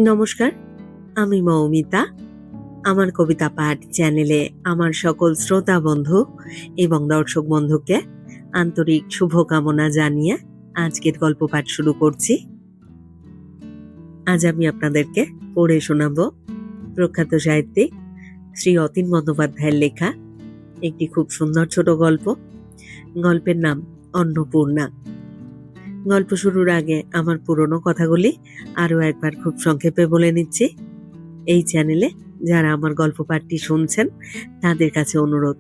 নমস্কার, আমি মৌমিতা। আমার কবিতা পাঠ চ্যানেলে আমার সকল শ্রোতা বন্ধু এবং দর্শক বন্ধুকে আন্তরিক শুভকামনা জানিয়ে আজকের গল্প পাঠ শুরু করছি। আজ আমি আপনাদেরকে পড়ে শোনাব প্রখ্যাত সাহিত্যিক শ্রী অতীন বন্দ্যোপাধ্যায়ের লেখা একটি খুব সুন্দর ছোট গল্প। গল্পের নাম অন্নপূর্ণা। গল্প শুরুর আগে আমার পুরনো কথাগুলি আরও একবার খুব সংক্ষেপে বলে নিচ্ছি। এই চ্যানেলে যারা আমার গল্প পাঠটি শুনছেন তাদের কাছে অনুরোধ,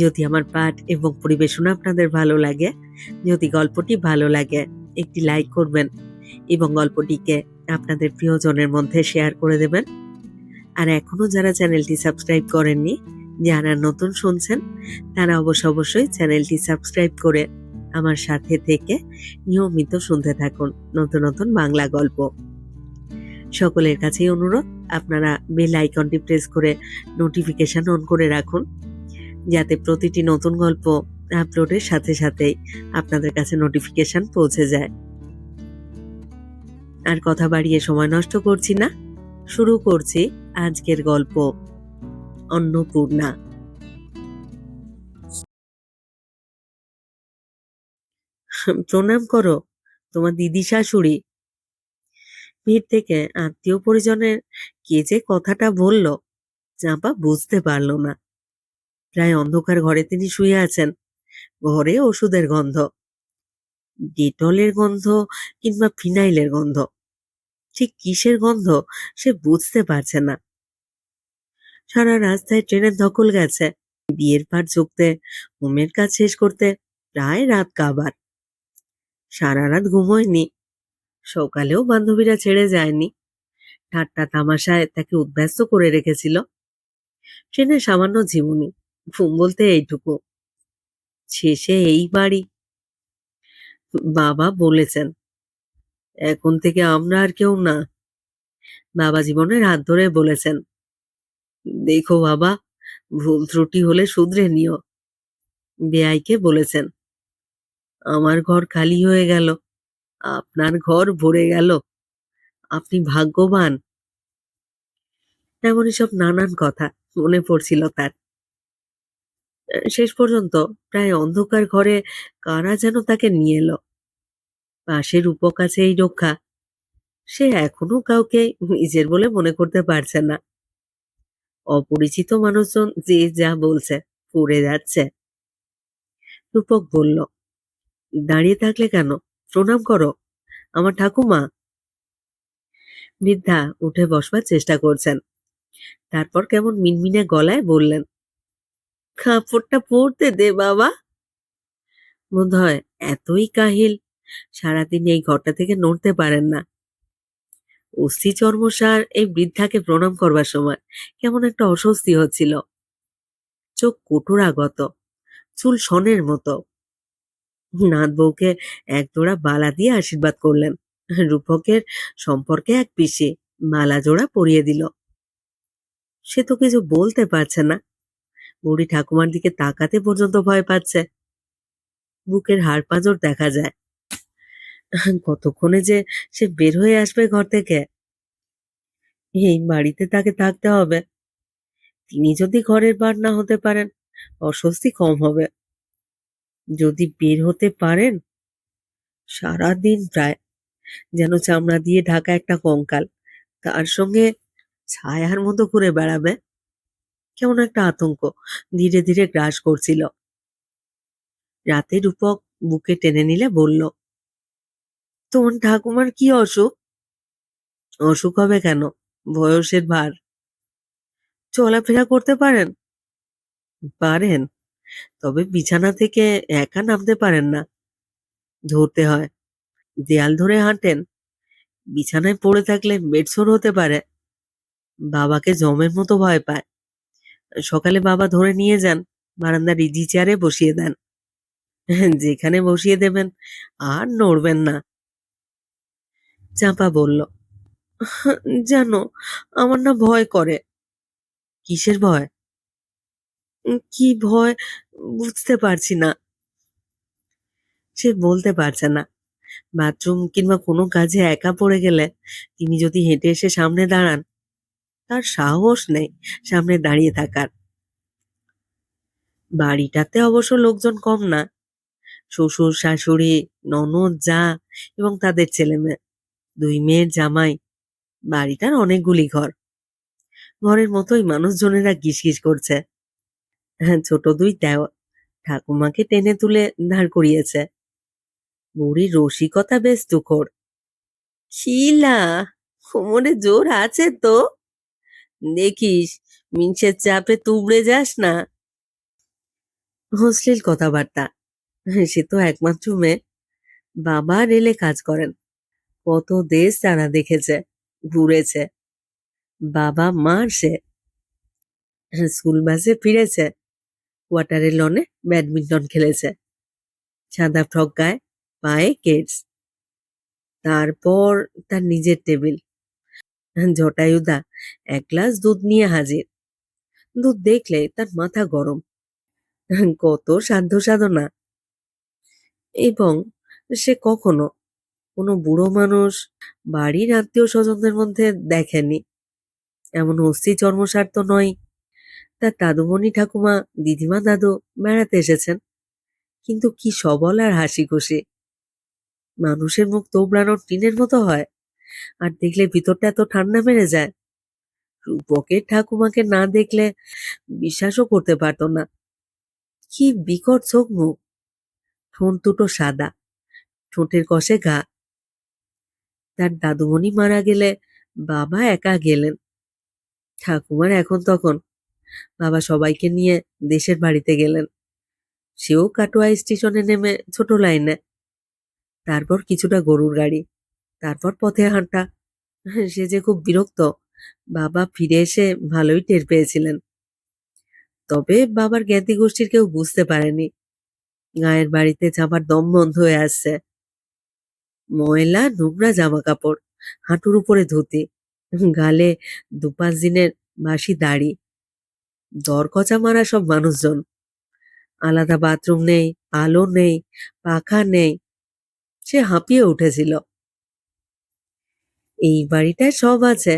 যদি আমার পাঠ এবং পরিবেশনা আপনাদের ভালো লাগে, যদি গল্পটি ভালো লাগে, একটি লাইক করবেন এবং গল্পটিকে আপনাদের প্রিয়জনের মধ্যে শেয়ার করে দেবেন। আর এখনো যারা চ্যানেলটি সাবস্ক্রাইব করেননি, যারা নতুন শুনছেন, তারা অবশ্যই চ্যানেলটি সাবস্ক্রাইব করে আমার সাথে থেকে নিয়মিত শুনতে থাকুন নতুন নতুন বাংলা গল্প। সকলের কাছেই অনুরোধ, আপনারা বেল আইকনটি প্রেস করে নোটিফিকেশন অন করে রাখুন, যাতে প্রতিটি নতুন গল্প আপলোডের সাথে সাথেই আপনাদের কাছে নোটিফিকেশন পৌঁছে যায়। আর কথা বাড়িয়ে সময় নষ্ট করছি না, শুরু করছি আজকের গল্প অন্নপূর্ণা। প্রণাম করো, তোমার দিদি শাশুড়ি। ভিড় থেকে আত্মীয় পরিজনের কে যে কথাটা বলল, চাঁপা বুঝতে পারল না। প্রায় অন্ধকার ঘরে তিনি শুয়ে আছেন। ঘরে ওষুধের গন্ধ, ডেটলের গন্ধ কিংবা ফিনাইলের গন্ধ, ঠিক কিসের গন্ধ সে বুঝতে পারছে না। সারা রাস্তায় ট্রেনের ধকল গেছে। বিয়ের পাট জুকতে, হোমের কাজ শেষ করতে প্রায় রাত কাবার। সারা রাত ঘুমোয়নি। সকালেও বান্ধবীরা ছেড়ে যায়নি, ঠাট্টা তামাশায় তাকে উদ্ব্যস্ত করে রেখেছিল। ট্রেনে সামান্য ঝিমুনি, ঘুম বলতে এইটুকু। শেষে এই বাড়ি। বাবা বলেছেন, এখন থেকে আমরা আর কেউ না। বাবা জীবনের হাত ধরে বলেছেন, দেখো বাবা, ভুল ত্রুটি হলে শুধরে নিও। বেয়াইকে বলেছেন, আমার ঘর খালি হয়ে গেল, আপনার ঘর ভরে গেল, আপনি ভাগ্যবান। এমনই সব নানান কথা মনে পড়ছিল তার। শেষ পর্যন্ত প্রায় অন্ধকার ঘরে কারা যেন তাকে নিয়ে এলো। পাশের উপকাছে এই রক্ষা। সে এখনো কাউকে নিজের বলে মনে করতে পারছে না। অপরিচিত মানুষজন যে যা বলছে করে যাচ্ছে। রূপক বলল, দাঁড়িয়ে থাকলে কেন, প্রণাম করো, আমার ঠাকুমা। বৃদ্ধা উঠে বসবার চেষ্টা করছেন। তারপর কেমন মিনমিনে গলায় বললেন, কাপড়টা পরতে দে বাবা। বোধহয় এতই কাহিল, সারাদিন এই ঘরটা থেকে নড়তে পারেন না। অস্থি চর্মসার এই বৃদ্ধাকে প্রণাম করবার সময় কেমন একটা অস্বস্তি হচ্ছিল। চোখ কুটুরাগত, চুল সনের মতো। নাথ বউকে এক জোড়া বালা দিয়ে আশীর্বাদ করলেন। রূপকের সম্পর্কে এক পিসি মালা জোড়া পরিয়ে দিল। সে তো কিছু বলতে পারছে না। বুড়ি ঠাকুমার দিকে তাকাতে পর্যন্ত ভয় পাচ্ছে। বুকের হাড় পাঁজর দেখা যায়। কতক্ষণে যে সে বের হয়ে আসবে ঘর থেকে। এই বাড়িতে তাকে থাকতে হবে। তিনি যদি ঘরের বার না হতে পারেন, অস্বস্তি কম হবে। যদি বের হতে পারেন, সারাদিন প্রায় যেন চামড়া দিয়ে ঢাকা একটা কঙ্কাল তার সঙ্গে ছায়ার মতো ঘুরে বেড়াবে। কেমন একটা আতঙ্ক ধীরে ধীরে গ্রাস করছিল। রাতে রূপক বুকে টেনে নিলে বলল, তোমার ঠাকুমার কি অসুখ? অসুখ হবে কেন, বয়সের ভার। চলাফেরা করতে পারেন? পারেন, তবে বিছানা থেকে একা নামতে পারেন না, ধরতে হয়। দেয়াল ধরে হাঁটেন, বিছানায় পড়ে থাকলে বেডসোর হতে পারে। বাবাকে জমের মতো ভয় পায়। সকালে বাবা ধরে নিয়ে যান, বারান্দার ইজি চেয়ারে বসিয়ে দেন। যেখানে বসিয়ে দেবেন আর নড়বেন না। চাঁপা বলল, জানো, আমার না ভয় করে। কিসের ভয়? কি ভয় বুঝতে পারছি না। সে বলতে পারছে না। বাথরুম কিংবা কোনো কাজে একা পড়ে গেলে তিনি যদি হেঁটে এসে সামনে দাঁড়ান, তার সাহস নেই সামনে দাঁড়িয়ে থাকার। বাড়িটাতে অবশ্য লোকজন কম না, শ্বশুর শাশুড়ি, ননদ যা এবং তাদের ছেলেমেয়ে, 2 মেয়ের জামাই। বাড়িটার অনেকগুলি ঘর, ঘরের মতোই মানুষজনেরা গিজগিজ করছে। হ্যাঁ, ছোট 2 দেওর ঠাকুমাকে টেনে তুলে দাঁড় করিয়েছে। বুড়ির রসিকতা বেশ তুখোড়। শিলা, কোমরে জোর আছে তো, দেখিস মিনসের চাপে তুবড়ে যাস না। অশ্লীল কথাবার্তা। সে তো একমাত্র মেয়ে, বাবা রেলে কাজ করেন, কত দেশ তারা দেখেছে, ঘুরেছে। বাবা মার সে স্কুল বাসে ফিরেছে, কোয়ার্টারের লনে ব্যাডমিন্টন খেলেছে, সাদা ফ্রক গায়ে, পায়ে কেডস। তারপর তার নিজের টেবিল, জটায়ুদা 1 গ্লাস দুধ নিয়ে হাজির। দুধ দেখলে তার মাথা গরম। কত সাধ্য সাধনা। এবং সে কখনো কোনো বুড়ো মানুষ বাড়ির আত্মীয় স্বজনদের মধ্যে দেখেনি। এমন অস্থি চর্মসার তো নয়। তার দাদুমণি ঠাকুমা, দিদিমা, দাদু বেড়াতে এসেছেন, কিন্তু কি সবল আর হাসি খুশি। মানুষের মুখ তোবড়ানোর টিনের মতো হয়, আর দেখলে ভিতরটা এত ঠান্ডা মেরে যায়। রূপকের ঠাকুমাকে না দেখলে বিশ্বাসও করতে পারতো না। কি বিকট চোখ মুখ, ঠোঁট দুটো সাদা, ঠোঁটের কষে ঘা। তার দাদুমণি মারা গেলে বাবা একা গেলেন। ঠাকুমার এখন তখন, বাবা সবাইকে নিয়ে দেশের বাড়িতে গেলেন। সেও কাটোয়া স্টেশনে নেমে ছোট লাইনে, তারপর কিছুটা গরুর গাড়ি, তারপর পথে হাঁটা। সে যে খুব বিরক্ত, বাবা ফিরে এসে ভালোই টের পেয়েছিলেন। তবে বাবার জ্ঞাতি গোষ্ঠীর কেউ বুঝতে পারেনি। গায়ের বাড়িতে চাপার দম বন্ধ হয়ে আসছে। ময়লা নোংরা জামা কাপড়, হাঁটুর উপরে ধুতি, গালে 2-5 দিনের বাসি দাড়ি, দরকচা মারা সব মানুষজন। আলাদা বাথরুম নেই, আলো নেই, পাখা নেই। সে হাঁপিয়ে উঠেছিল। এই বাড়িটায় সব আছে,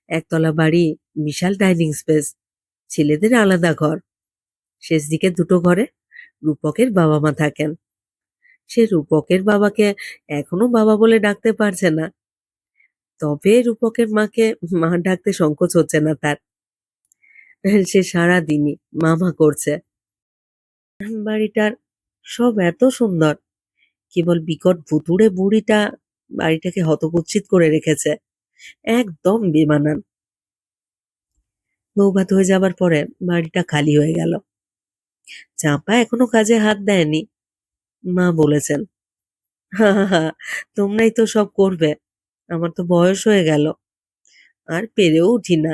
একতলা বাড়ি, বিশাল ডাইনিং স্পেস, ছেলেদের আলাদা ঘর। শেষ দিকে 2 ঘরে রূপকের বাবা মা থাকেন। সে রূপকের বাবাকে এখনো বাবা বলে ডাকতে পারছে না, তবে রূপকের মাকে মা ডাকতে সংকোচ হচ্ছে না তার। সে সারাদিনই মামা করছে। বাড়িটার সব এত সুন্দর, কেবল বিকট ভুতুড়ে বুড়িটা বাড়িটাকে হতকুচ্ছিত করে রেখেছে, একদম বেমানান। বৌভাত হয়ে যাবার পরে বাড়িটা খালি হয়ে গেল। চাঁপা এখনো কাজে হাত দেয়নি। মা বলেছেন, হা হা হা, তোমরাই তো সব করবে, আমার তো বয়স হয়ে গেল, আর পেরেও উঠি না।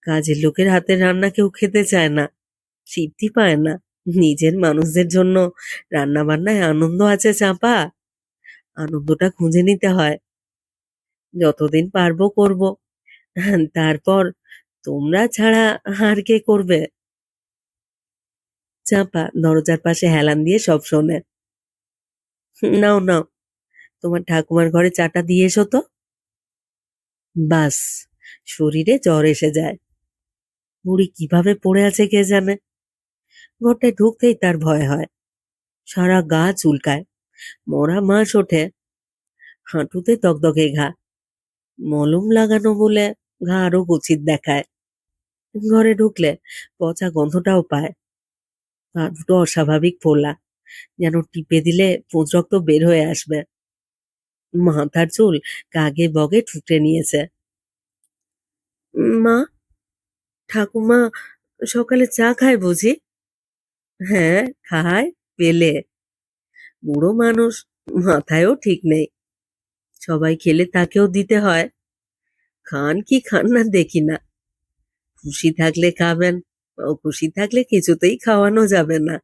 কাজের লোকের হাতের রান্না কেউ খেতে চায় না, তৃপ্তি পায় না। নিজের মানুষদের জন্য রান্না বান্নায় আনন্দ আছে চাঁপা, আনন্দটা খুঁজে নিতে হয়। যতদিন পারবো করব, তারপর তোমরা ছাড়া আর কে করবে? চাঁপা দরজার পাশে হেলান দিয়ে সব শোনে। নাও নাও, তোমার ঠাকুমার ঘরে চাটা দিয়ে এসো তো। বাস, শরীরে জ্বর এসে যায়। বুড়ি কিভাবে পড়ে আছে কে জানে। ঘরটায় ঢুকতেই তার ভয় হয়, সারা গা চুলকায়, মরা মাস ওঠে, হাঁটুতে দগদগে ঘা, মলম লাগানো বলে ঘা আরো কুচিত দেখায়। ঘরে ঢুকলে পচা গন্ধটাও পায়। পা দুটো অস্বাভাবিক ফোলা, যেন টিপে দিলে পোঁচ রক্ত বের হয়ে আসবে। মাথার চুল কাগে বগে ঠুকরে নিয়েছে। মা, ঠাকুমা সকালে চা খায় বুঝি? হ্যাঁ, খায়, পেলে। বুড়ো মানুষ, মাথায়ও ঠিক নেই। সবাই খেলে তাকেও দিতে হয়। খান কি খান না দেখি না। খুশি থাকলে খাবেন, অখুশি থাকলে কিছুতেই খাওয়ানো যাবে না।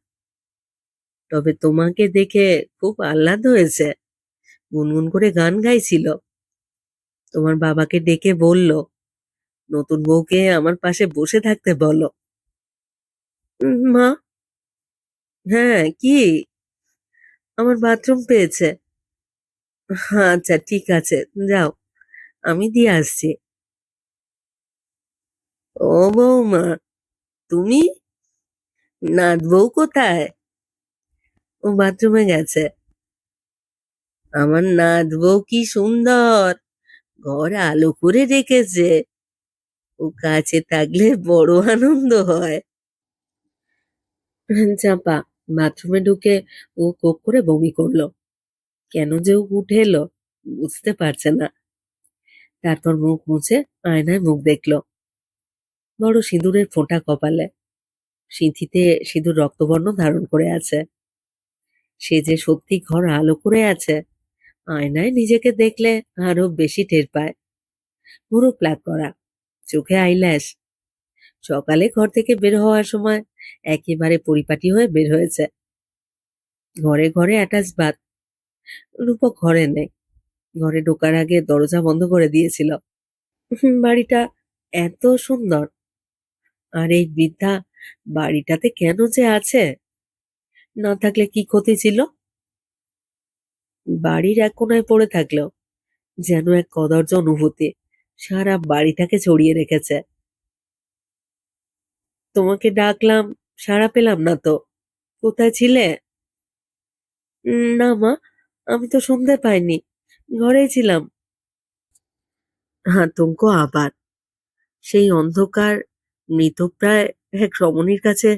তবে তোমাকে দেখে খুব আহ্লাদ হয়েছে, গুনগুন করে গান গাইছিল। তোমার বাবাকে ডেকে বলল, নতুন বউকে আমার পাশে বসে থাকতে বলো। মা, হ্যাঁ কি? আমার বাথরুম পেয়েছে, আচ্ছা ঠিক আছে, যাও, আমি দিয়ে আসছি। ও বৌমা, তুমি? নাথ বউ কোথায়? ও বাথরুমে গেছে। আমার নাথ বউ কি সুন্দর, ঘর আলো করে রেখেছে। ও কাছে থাকলে বড় আনন্দ হয়। চাপা বাথরুমে ঢুকে ও কোক করে বমি করলো। কেন যে ও উঠে এলো বুঝতে পারছে না। তারপর মুখ মুছে আয়নায় মুখ দেখলো। বড় সিঁদুরের ফোঁটা কপালে, সিঁথিতে সিঁদুর রক্তবর্ণ ধারণ করে আছে। সে যে সত্যি ঘর আলো করে আছে, আয়নায় নিজেকে দেখলে আরো বেশি টের পায়। পুরো প্লাক করা, চোখে আইল্যাশ। সকালে ঘর থেকে বের হওয়ার সময় একেবারে পরিপাটি হয়ে বের হয়েছে। ঘরে ঘরে অ্যাটাচ বাথ। রূপক ঘরে নেই। ঘরে ঢোকার আগে দরজা বন্ধ করে দিয়েছিল। বাড়িটা এত সুন্দর, আর এই বৃদ্ধা বাড়িটাতে কেন যে আছে? না থাকলে কি ক্ষতি ছিল? বাড়ির এক কোনায় পড়ে থাকলেও যেন এক কদর্য অনুভূতি সারা বাড়িটাকে ছড়িয়ে রেখেছে। তোমাকে ডাকলাম, সাড়া পেলাম না তো। কোথায় ছিলে? না মা, আমি তো শুনতে পাইনি, ঘরেই ছিলাম। আতঙ্ক আবার। সেই অন্ধকার মৃতপ্রায় এক রমণীর কাছে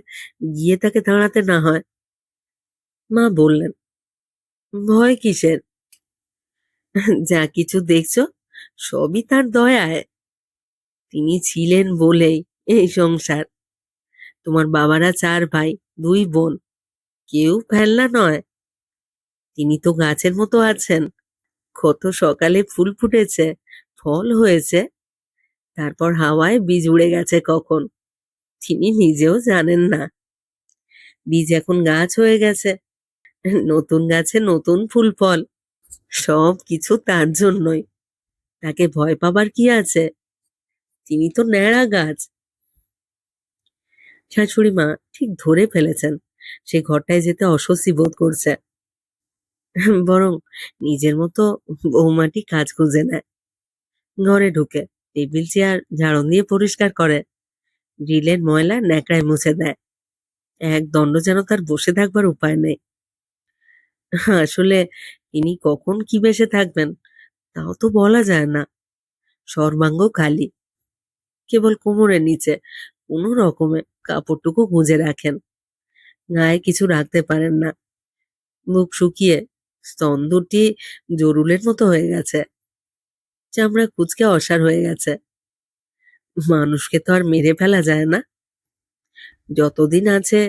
গিয়ে তাকে দাঁড়াতে না হয়। মা বললেন, ভয় কিসের? যা কিছু দেখছো সবই তার দয়ায়। তিনি ছিলেন বলেই এই সংসার। তোমার বাবারা 4 ভাই, 2 বোন, কেউ ফেলনা নয়। তিনি তো গাছের মতো আছেন। কত সকালে ফুল ফুটেছে, ফল হয়েছে, তারপর হাওয়ায় বীজ উড়ে গেছে কখন তিনি নিজেও জানেন না। বীজ এখন গাছ হয়ে গেছে, নতুন গাছে নতুন ফুল ফল। সব কিছু তার জন্যই। তাকে ভয় পাবার কি আছে? তিনি তো ন্যাড়া গাছ। শাশুড়ি মা ঠিক ধরে ফেলেছেন, সে ঘরটায় যেতে অস্বস্তি বোধ করছে। বরং নিজের মতো বৌমাটি কাজ খুঁজে নেয়। ঘরে ঢুকে টেবিল চেয়ার ঝাড়ন দিয়ে পরিষ্কার করে, গ্রিলের ময়লা ন্যাকড়ায় মুছে দেয়। এক দণ্ড যেন তার বসে থাকবার উপায় নেই। আসলে তিনি কখন কি বেশে থাকবেন তাও তো বলা যায় না। সর্বাঙ্গ খালি, কেবল কোমরের নিচে কোনো রকমে কাপড়টুকু গুঁজে রাখেন। গায়ে কিছু রাখতে পারেন না। মুখ শুকিয়ে স্তন দুটি জরুলের মতো হয়ে গেছে। চামড়া কুঁচকে অসাড় হয়ে গেছে। মানুষকে তো আর মেরে ফেলা যায় না। যতদিন আছে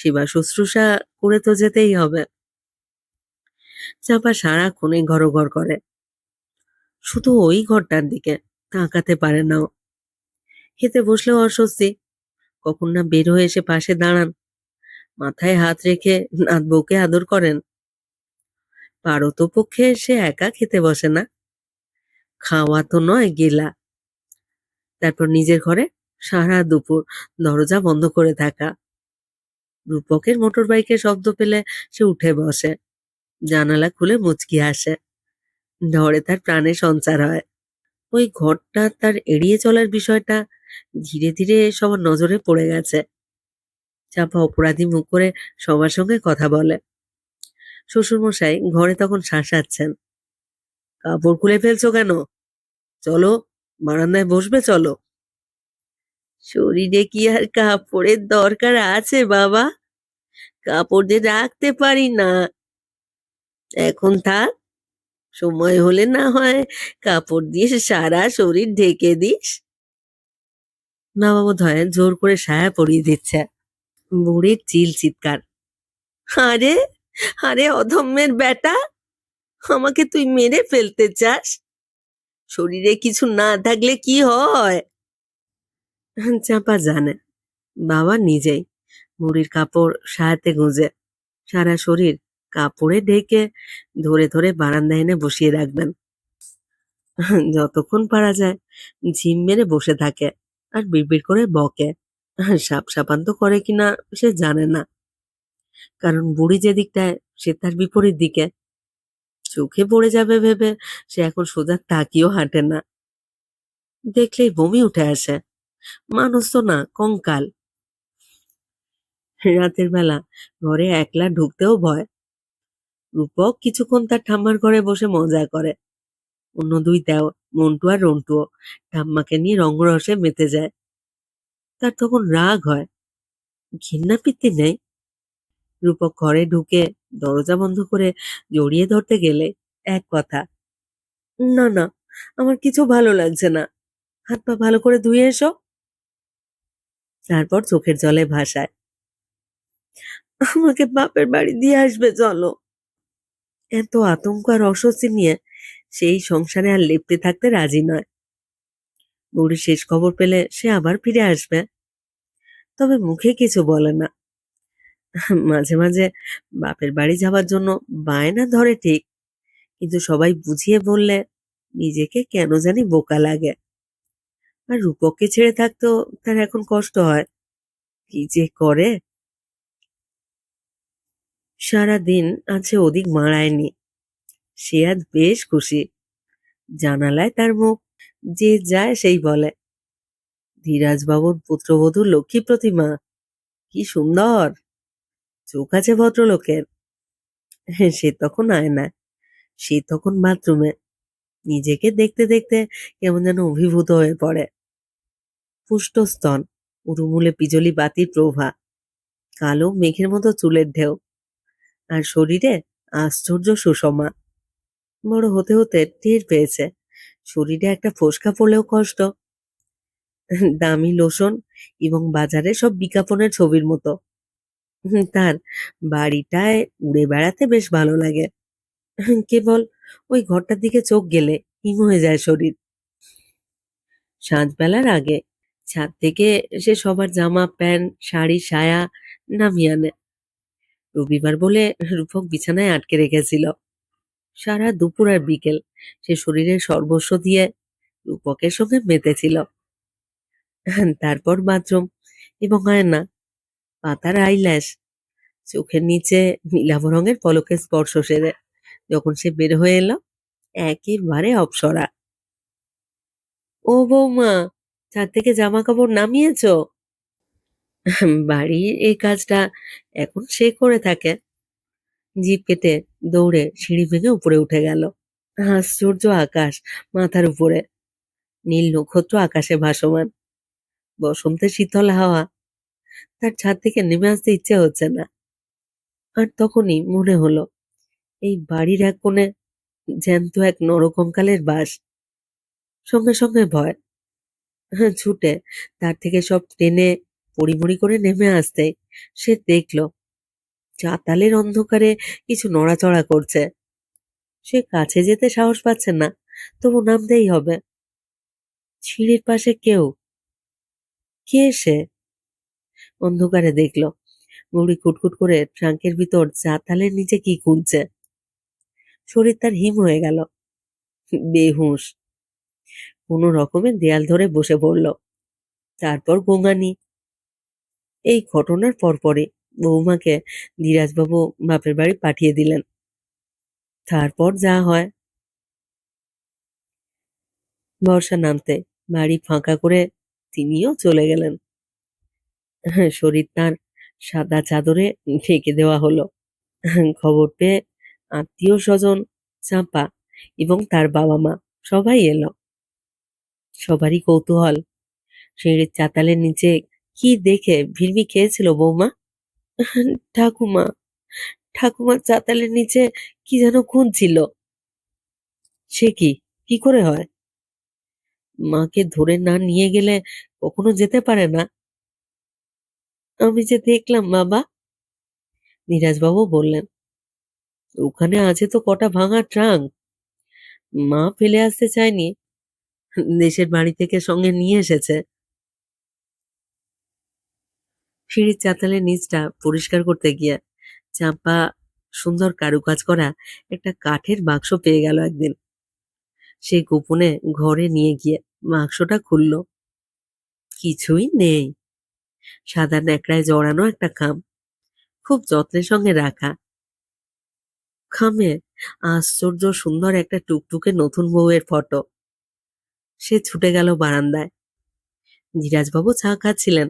সেবা শুশ্রূষা করে তো যেতেই হবে। চাপা সারাক্ষণ এই ঘর করে, শুধু ওই ঘরটার দিকে তাকাতে পারে না ও। খেতে বসলেও অস্বস্তি, কখন না বের হয়ে এসে পাশে দাঁড়ান, মাথায় হাত রেখে নাত বউকে আদর করেন। পারতপক্ষে সে একা খেতে বসে না, খাওয়া তো নয় গেলা। তারপর নিজের ঘরে সারা দুপুর দরজা বন্ধ করে থাকা। রূপকের মোটর বাইকের শব্দ পেলে সে উঠে বসে, জানালা খুলে মুচকি হাসে। ধরে তার প্রাণে সঞ্চার হয়। ওই ঘরটা তার এড়িয়ে চলার বিষয়টা ধীরে ধীরে সবার নজরে পড়ে গেছে। চাপা অপরাধী মুখ করে সবার সঙ্গে কথা বলে। শ্বশুরমশাই ঘরে তখন শাসাচ্ছেন, কাপড় খুলে ফেলছো কেন? চলো, বারান্দায় বসবে চলো। শরীরে কি আর কাপড়ের দরকার আছে বাবা? কাপড় যে রাখতে পারি না। এখন থাক, সময় হলে না হয় কাপড় দিয়ে সারা শরীর ঢেকে দিস। বাবা বোধহয় জোর করে সায়া পরিয়ে দিচ্ছে। বুড়ির চিৎকার, আরে আরে অধম্যের বেটা, আমাকে তুই মেরে ফেলতে চাস? শরীরে কিছু না থাকলে কি হয়? চাপা জানে বাবা নিজেই বুড়ির কাপড় সায়াতে গুঁজে সারা শরীর কাপড়ে ঢেকে ধরে ধরে বারান্দায় এনে বসিয়ে রাখবেন। যতক্ষণ পারা যায় ঝিম মেরে বসে থাকে আর বিড়বিড় করে বকে। সাপ সাপান্ত করে কিনা সে জানে না, কারণ বুড়ি যে দিকটায় সে তার বিপরীত দিকে। চোখে পড়ে যাবে ভেবে সে এখন সোজা তাকিয়েও হাঁটে না। দেখলেই বমি উঠে আসে। মানুষ তো না, কঙ্কাল। রাতের বেলা ঘরে একলা ঢুকতেও ভয়। রূপক কিছুক্ষণ তার ঠাম্মার ঘরে বসে মজা করে। অন্য দুই দেওর, মন্টু আর রন্টুও ঠাম্মাকে নিয়ে রঙ্গরসে মেতে যায়। তার তখন রাগ হয়, ঘৃণা পিত্তি নেই। রূপক ঘরে ঢুকে দরজা বন্ধ করে জড়িয়ে ধরতে গেলে এক কথা, না না, আমার কিছু ভালো লাগছে না, হাত পা ভালো করে ধুয়ে এসো। তারপর চোখের জলে ভাসায়, আমাকে বাপের বাড়ি দিয়ে আসবে চলো। এত আতঙ্ক আর অস্বস্তি নিয়ে সেই সংসারে আর লেপ্টে থাকতে রাজি নয়। বুড়ির শেষ খবর পেলে সে আবার ফিরে আসবে, তবে মুখে কিছু বলে না। মাঝে মাঝে বাপের বাড়ি যাবার জন্য বায়না ধরে ঠিক, কিন্তু সবাই বুঝিয়ে বললে নিজেকে কেন জানি বোকা লাগে। আর রূপককে ছেড়ে থাকতেও তার এখন কষ্ট হয়। কি যে করে। সারাদিন আছে ওদিক মাড়ায়নি। সে আজ বেশ খুশি। জানালায় তার মুখ, যে যায় সেই বলে, ধীরাজবাবুর পুত্রবধূ লক্ষ্মী প্রতিমা, কি সুন্দর, চোখ আছে ভদ্রলোকের। সে তখন আয়নায়, সে তখন বাথরুমে, নিজেকে দেখতে দেখতে কেমন যেন অভিভূত হয়ে পড়ে। পুষ্ট স্তন, উরুমুলে পিজলি বাতির প্রভা, কালো মেঘের মতো চুলের ঢেউ, আর শরীরে আশ্চর্য সুষমা। বড় হতে হতে টের পেয়েছে শরীরে একটা ফোসকা পড়লেও কষ্ট। দামি লোশন এবং বাজারে সব বিজ্ঞাপনের ছবির মতো। তার বাড়িটায় উড়ে বেড়াতে বেশ ভালো লাগে। কেবল ওই ঘরটার দিকে চোখ গেলে হিম হয়ে যায় শরীর। সাঁঝবেলার আগে ছাদ থেকে সে সবার জামা প্যান্ট শাড়ি সায়া নামিয়ে আনে। রবিবার বলে রূপক বিছানায় আটকে রেখেছিল। সারা দুপুর আর বিকেল সে শরীরের সর্বস্ব দিয়ে রূপকের সঙ্গে মেতেছিল। তারপর বাথরুম এবং আয়না, পাতার আইল্যাশ, চোখের নিচে নীলাভ রঙের পলকের স্পর্শ সেরে যখন সে বের হয়ে এলো, একেবারে অপ্সরা। ও বৌমা, ছাদ থেকে জামা কাপড় নামিয়েছো? বাড়ির এই কাজটা এখন সে করে থাকে। জিভ কেটে দৌড়ে সিঁড়ি ভেঙে উপরে উঠে গেল। আশ্চর্য আকাশ মাথার উপরে, নীল নক্ষত্র আকাশে ভাসমান, বসন্তের শীতল হাওয়া। তার ছাদ থেকে নেমে আসতে ইচ্ছে হচ্ছে না। আর তখনই মনে হলো এই বাড়ির এক কোণে জ্যান্ত এক নরকঙ্কালের বাস। সঙ্গে সঙ্গে ভয়। ছুটে তার থেকে সব টেনে পড়িমড়ি করে নেমে আসতে সে দেখল চাতালের অন্ধকারে কিছু নড়াচড়া করছে। সে কাছে যেতে সাহস পাচ্ছে না, তবু নামতেই হবে। সিঁড়ির পাশে কেউ। কে সে? অন্ধকারে দেখল বুড়ি খুটখুট করে ট্রাঙ্কের ভিতর চাতালের নিচে কি খুঁজছে। শরীর তার হিম হয়ে গেল। বেহুশ কোনো রকমে দেয়াল ধরে বসে পড়ল। তারপর গোঙানি। এই ঘটনার পরপরই বৌমাকে ধীরাজবাবু বাপের বাড়ি পাঠিয়ে দিলেন। তারপর যা হয়। বর্ষা নামতে বাড়ি ফাঁকা করে তিনিও চলে গেলেন। শরীর তার সাদা চাদরে ঢেকে দেওয়া হলো। খবর পেয়ে আত্মীয় স্বজন, চাঁপা এবং তার বাবা মা সবাই এলো। সবারই কৌতূহল, সিঁড়ির চাতালের নিচে কি দেখে ভিড়মি খেয়েছিল বৌমা। ঠাকুমা, ঠাকুমার চাতালের নিচে কি যেন খুঁজছিল। সে কি, কি করে হয়? মাকে ধরে না নিয়ে গেলে কখনো যেতে পারে না। আমি যে দেখলাম বাবা, নীরাজবাবু বললেন, ওখানে আছে তো কটা ভাঙা ট্রাঙ্ক। মা ফেলে আসতে চায়নি, দেশের বাড়ি থেকে সঙ্গে নিয়ে এসেছে। সিঁড়ির চাতালের নিচটা পরিষ্কার করতে গিয়ে চাঁপা সুন্দর কারুকাজ করা একটা কাঠের বাক্স পেয়ে গেল একদিন। সে গোপনে ঘরে নিয়ে গিয়ে বাক্সটা খুলল। কিছুই নেই। সাদা ন্যাকড়ায় জড়ানো একটা খাম, খুব যত্নের সঙ্গে রাখা। খামে আশ্চর্য সুন্দর একটা টুকটুকে নতুন বউয়ের ফটো। সে ছুটে গেল বারান্দায়। ধীরাজবাবু চা খাচ্ছিলেন।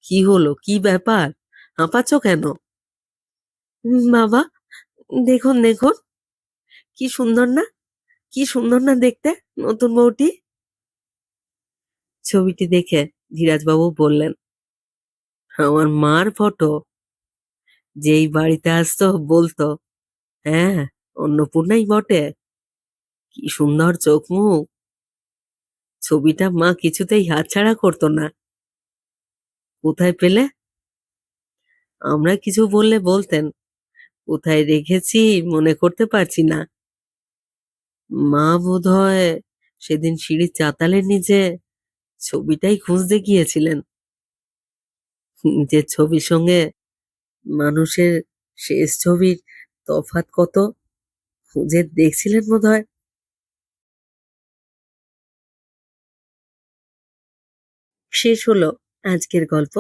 কি হলো, কি ব্যাপার, হাঁপাচ্ছ কেন? বাবা, দেখুন দেখুন, কি সুন্দর না, কি সুন্দর না দেখতে নতুন বউটি। ছবিটি দেখে ধীরাজবাবু বললেন, আমার মার ফটো। যেই বাড়িতে আসতো বলতো, হ্যাঁ, অন্নপূর্ণাই বটে। কি সুন্দর চোখ মুখ। ছবিটা মা কিছুতেই হাতছাড়া করতো না। কোথায় পেলে? আমরা কিছু বললে বলতেন, কোথায় রেখেছি মনে করতে পারছি না। মা বোধহয় সেদিন সিঁড়ির চাতালের নিচে ছবিটাই খুঁজতে গিয়েছিলেন। যে ছবির সঙ্গে মানুষের শেষ ছবির তফাৎ কত খুঁজে দেখছিলেন বোধহয়। শেষ হলো আজকের গল্প,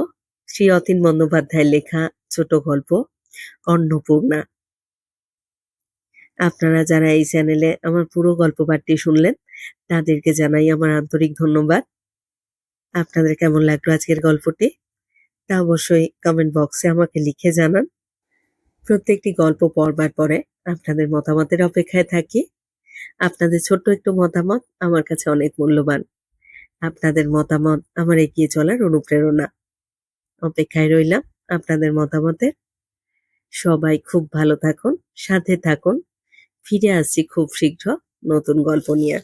শ্রী অতীন বন্দ্যোপাধ্যায়ের লেখা ছোট গল্প অন্নপূর্ণা। আপনারা যারা এই চ্যানেলে আমার পুরো গল্প পাঠটি শুনলেন, তাদেরকে জানাই আমার আন্তরিক ধন্যবাদ। আপনাদের কেমন লাগলো আজকের গল্পটি, তা অবশ্যই কমেন্ট বক্সে আমাকে লিখে জানান। প্রত্যেকটি গল্প পড়বার পরে আপনাদের মতামতের অপেক্ষায় থাকি। আপনাদের ছোট্ট একটু মতামত আমার কাছে অনেক মূল্যবান। আপনাদের মতামত আমার এগিয়ে চলার অনুপ্রেরণা। অপেক্ষায় রইলাম আপনাদের মতামতের। সবাই খুব ভালো থাকুন, সাথে থাকুন। ফিরে আসছি খুব শীঘ্র নতুন গল্প নিয়ে।